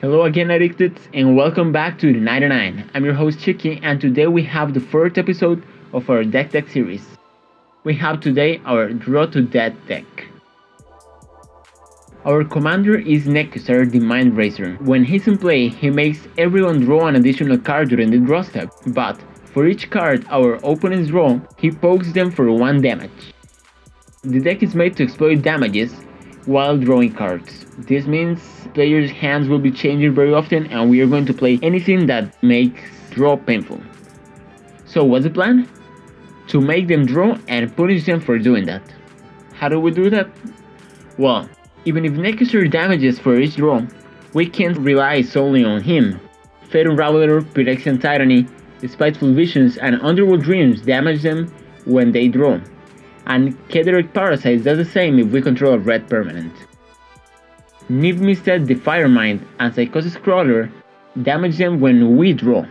Hello again, Addicted, and welcome back to 99. I'm your host Chiki, and today we have the fourth episode of our deck series. We have today our Draw to Death deck. Our commander is Nekuzar the Mindrazer. When he's in play, he makes everyone draw an additional card during the draw step, but for each card our opponents draw, he pokes them for 1 damage. The deck is made to exploit damages while drawing cards. This means players' hands will be changing very often, and we are going to play anything that makes draw painful. So what's the plan? To make them draw and punish them for doing that. How do we do that? Well, even if Nekuzar damages for each draw, we can't rely solely on him. Fate Unraveler, Phyrexian Tyranny, Spiteful Visions and Underworld Dreams damage them when they draw. And Kederekt Parasite does the same if we control a red permanent. Niv-Mizzet the Firemind and Psychosis Crawler damage them when we draw.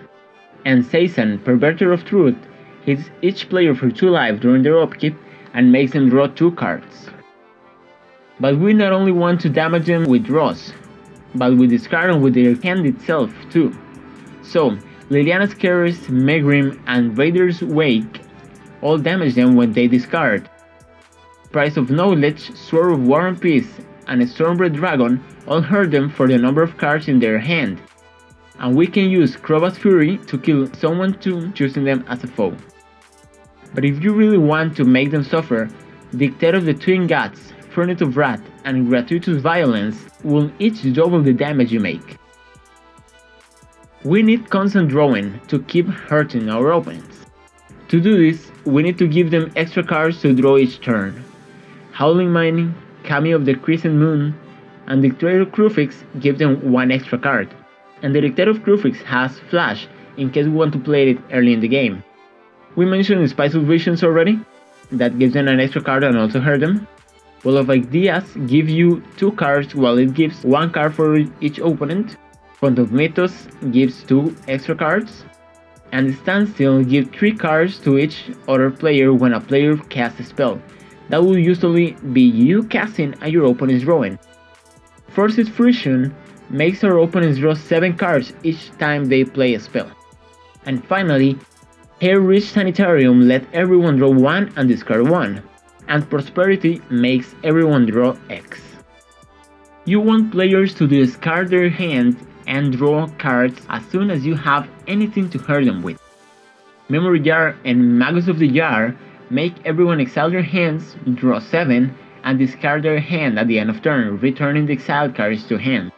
And Seizan, Perverter of Truth, hits each player for 2 life during their upkeep and makes them draw 2 cards. But we not only want to damage them with draws, but we discard them with their hand itself too. So, Liliana's Curse, Megrim and Raider's Wake all damage them when they discard. Price of Knowledge, Sword of War and Peace, and Stormbreath Dragon all hurt them for the number of cards in their hand. And we can use Crobat's Fury to kill someone too, choosing them as a foe. But if you really want to make them suffer, Dictate of the Twin Gods, Furnace of Rath, and Gratuitous Violence will each double the damage you make. We need constant drawing to keep hurting our opponents. To do this, we need to give them extra cards to draw each turn. Howling Mine, Cameo of the Crescent Moon, and Dictator of Crufix give them 1 extra card. And the Dictator of Crufix has Flash in case we want to play it early in the game. We mentioned Spiteful Visions already, that gives them an extra card and also hurt them. Well of Ideas give you 2 cards while it gives 1 card for each opponent. Font of Mythos gives 2 extra cards. And Standstill gives 3 cards to each other player when a player casts a spell. That will usually be you casting and your opponent's drawing. Forced Fruition makes our opponents draw 7 cards each time they play a spell. And finally, Hair-Rich Sanitarium let everyone draw 1 and discard 1. And Prosperity makes everyone draw X. You want players to discard their hand and draw cards as soon as you have anything to hurt them with. Memory Jar and Magus of the Jar make everyone exile their hands, draw 7, and discard their hand at the end of turn, returning the exiled cards to hand.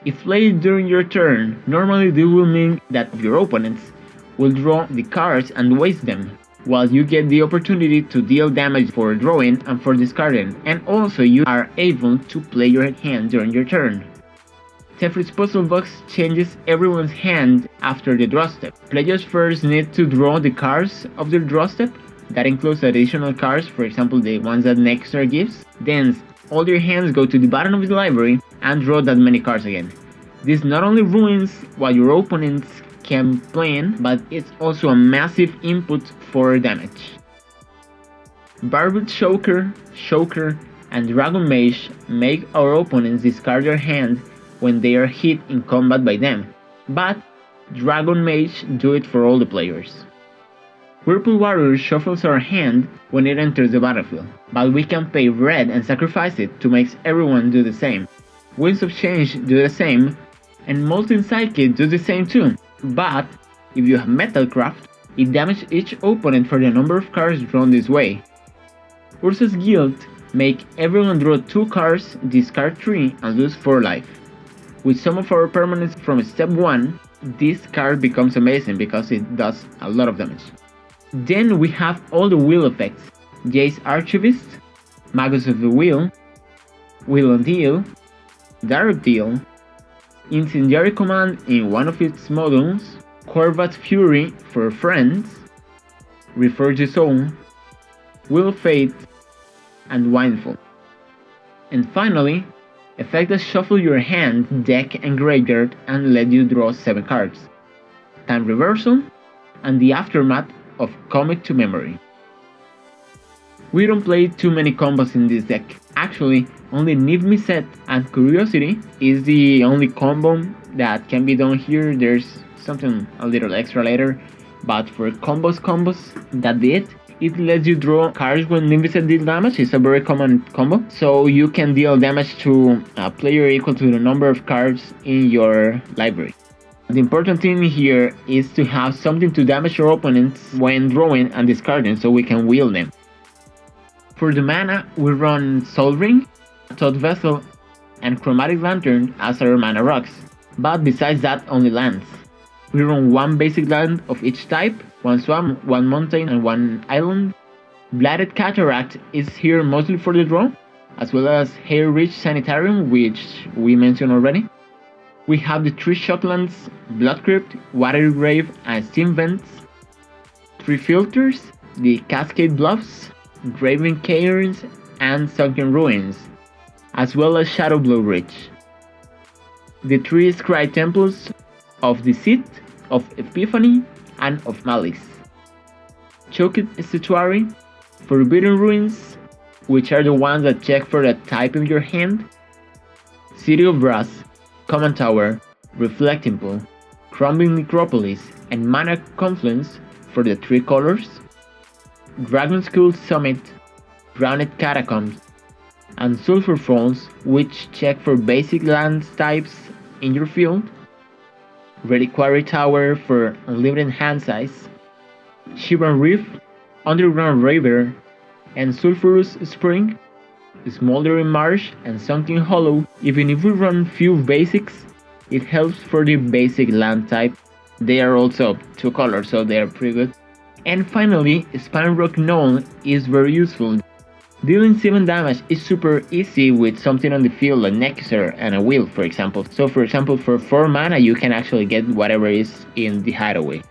If played during your turn, normally this will mean that your opponents will draw the cards and waste them, while you get the opportunity to deal damage for drawing and for discarding, and also you are able to play your hand during your turn. Teferi's Puzzle Box changes everyone's hand after the draw step. Players first need to draw the cards of their draw step. That includes additional cards, for example the ones that Nekuzar gives. Then all their hands go to the bottom of the library and draw that many cards again. This not only ruins what your opponents can plan, but it's also a massive input for damage. Barbed Shocker, and Dragon Mage make our opponents discard their hand when they are hit in combat by them, but Dragon Mage do it for all the players. Whirlpool Warrior shuffles our hand when it enters the battlefield, but we can pay red and sacrifice it to make everyone do the same. Winds of Change do the same, and Molten Psychic do the same too, but if you have Metalcraft, it damages each opponent for the number of cards drawn this way. Urza's Guild make everyone draw 2 cards, discard 3 and lose 4 life. With some of our permanents from step 1, this card becomes amazing because it does a lot of damage. Then we have all the wheel effects: Jace Archivist, Magus of the Wheel, Wheel on Deal, Direct Deal, Incendiary Command in one of its modules, Corvat's Fury for friends, Reforge Soul, Wheel of Fate, and Windfall. And finally, effect that shuffle your hand, deck and graveyard and let you draw 7 cards. Time Reversal, and the aftermath of Commit to Memory. We don't play too many combos in this deck. Actually, Only Niv-Mizzet and Curiosity is the only combo that can be done here. There's something a little extra later, but for combos, that's it. It lets you draw cards when Niv-Mizzet deal damage. It's a very common combo. So you can deal damage to a player equal to the number of cards in your library. The important thing here is to have something to damage your opponents when drawing and discarding so we can wield them. For the mana, we run Soul Ring, Thought Vessel, and Chromatic Lantern as our mana rocks, but besides that only lands. We run one basic land of each type, one swamp, one mountain, and one island. Blighted Cataract is here mostly for the draw, as well as Hair Rich Sanitarium, which we mentioned already. We have the 3 Shocklands, Blood Crypt, Watery Grave, and Steam Vents. 3 filters, the Cascade Bluffs, Graven Cairns, and Sunken Ruins, as well as Shadowblow Ridge. The 3 Scry Temples of Deceit, of Epiphany, and of Malice. Choked Estuary, Forbidden Ruins, which are the ones that check for the type in your hand. City of Brass, Command Tower, Reflecting Pool, Crumbling Necropolis, and Mana Confluence for the 3 colors. Dragon School Summit, Grounded Catacombs, and Sulphur Falls, which check for basic land types in your field. Reliquary Tower for unlimited hand size. Shivran Reef, Underground River, and Sulphurous Spring, Smoldering Marsh, and Sunken Hollow. Even if we run few basics, it helps for the basic land type. They are also 2 colors, so they are pretty good. And finally, Spinerock Knoll is very useful. Dealing 7 damage is super easy with something on the field like Nekuzar and a wheel, for example. So for example, for 4 mana you can actually get whatever is in the hideaway.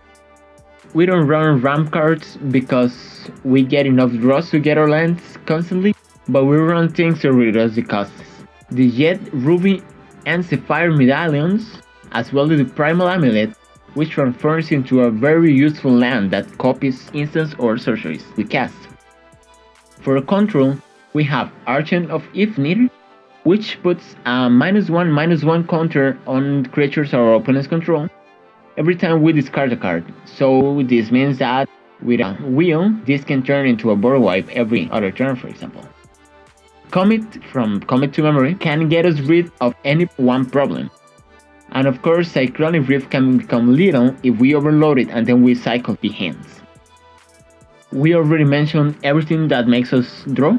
We don't run ramp cards because we get enough draws to get our lands constantly, but we run things to reduce the costs. The Jet, Ruby, and Sapphire Medallions, as well as the Primal Amulet, which transforms into a very useful land that copies instants or sorceries we cast. For control, we have Archfiend of Ifnir, which puts a -1/-1 counter on creatures our opponents control every time we discard a card. So this means that with a wheel, this can turn into a board wipe every other turn, for example. Commit from Commit to Memory can get us rid of any one problem. And of course, Cyclonic Rift can become lethal if we overload it and then we cycle the hands. We already mentioned everything that makes us draw.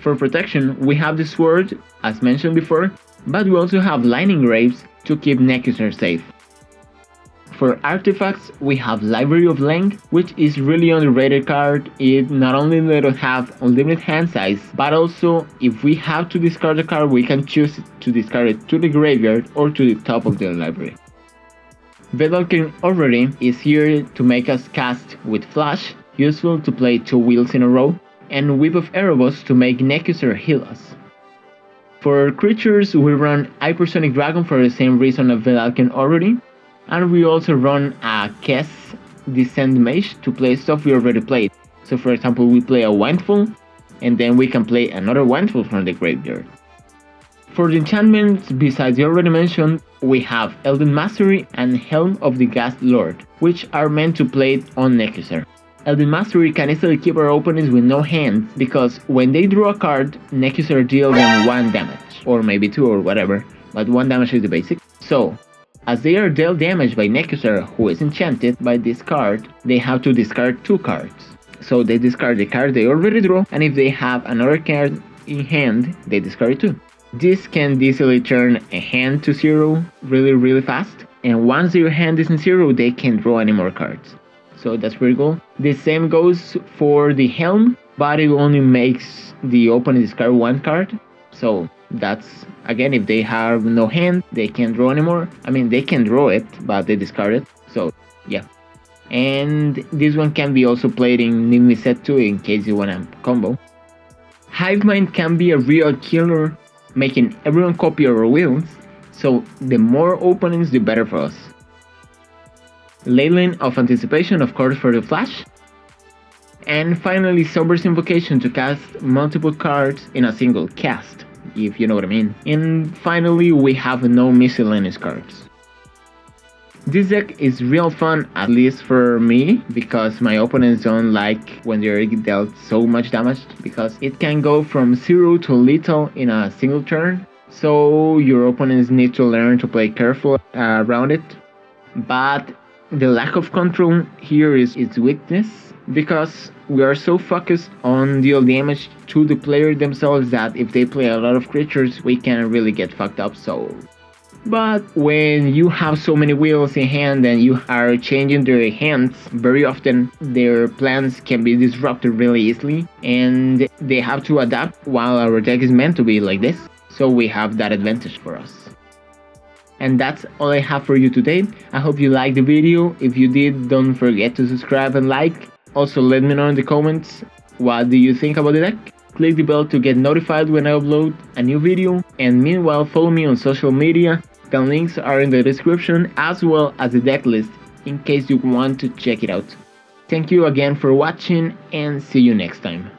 For protection, we have the sword, as mentioned before, but we also have Lightning Greaves to keep Nekuzar safe. For artifacts, we have Library of Leng, which is really underrated card. It not only let us have unlimited hand size, but also if we have to discard a card, we can choose to discard it to the graveyard or to the top of the library. Vedalken Orrery is here to make us cast with flash, useful to play 2 wheels in a row, and Whip of Erebos to make Nekuzar heal us. For creatures, we run Hypersonic Dragon for the same reason of Vedalken Orrery, and we also run a Kess Descent Mage to play stuff we already played. So for example, we play a Windfall, and then we can play another Windfall from the graveyard. For the enchantments, besides the already mentioned, we have Elden Mastery and Helm of the Ghast Lord, which are meant to play it on Nekuzar. Elden Mastery can easily keep our opponents with no hands, because when they draw a card, Nekuzar deals them 1 damage, or maybe 2 or whatever, but 1 damage is the basic. So, as they are dealt damage by Nekuzar, who is enchanted by this card, they have to discard 2 cards. So they discard the card they already draw, and if they have another card in hand, they discard it too. This can easily turn a hand to 0 really fast, and once your hand is in 0, they can't draw any more cards. So that's pretty cool. The same goes for the Helm, but it only makes the opponent discard 1 card. So that's, again, if they have no hand, they can't draw anymore. I mean, they can draw it, but they discard it. So yeah. And this one can be also played in Niv-Mizzet too, in case you want a combo. Hivemind can be a real killer, making everyone copy our wheels, so the more openings the better for us. Leyline of Anticipation, of course, for the flash. And finally, Sober's Invocation to cast multiple cards in a single cast. if you know what I mean. And finally, we have no miscellaneous cards. This deck is real fun, at least for me, because my opponents don't like when they're dealt so much damage, because it can go from 0 to lethal in a single turn, so your opponents need to learn to play careful around it. But the lack of control here is its weakness, because we are so focused on deal damage to the player themselves that if they play a lot of creatures, we can really get fucked up. But when you have so many wheels in hand and you are changing their hands, very often their plans can be disrupted really easily, and they have to adapt, while our deck is meant to be like this, so we have that advantage for us. And that's all I have for you today. I hope you liked the video. If you did, don't forget to subscribe and like. Also, let me know in the comments, what do you think about the deck? Click the bell to get notified when I upload a new video, and meanwhile follow me on social media. The links are in the description, as well as the deck list, in case you want to check it out. Thank you again for watching, and see you next time.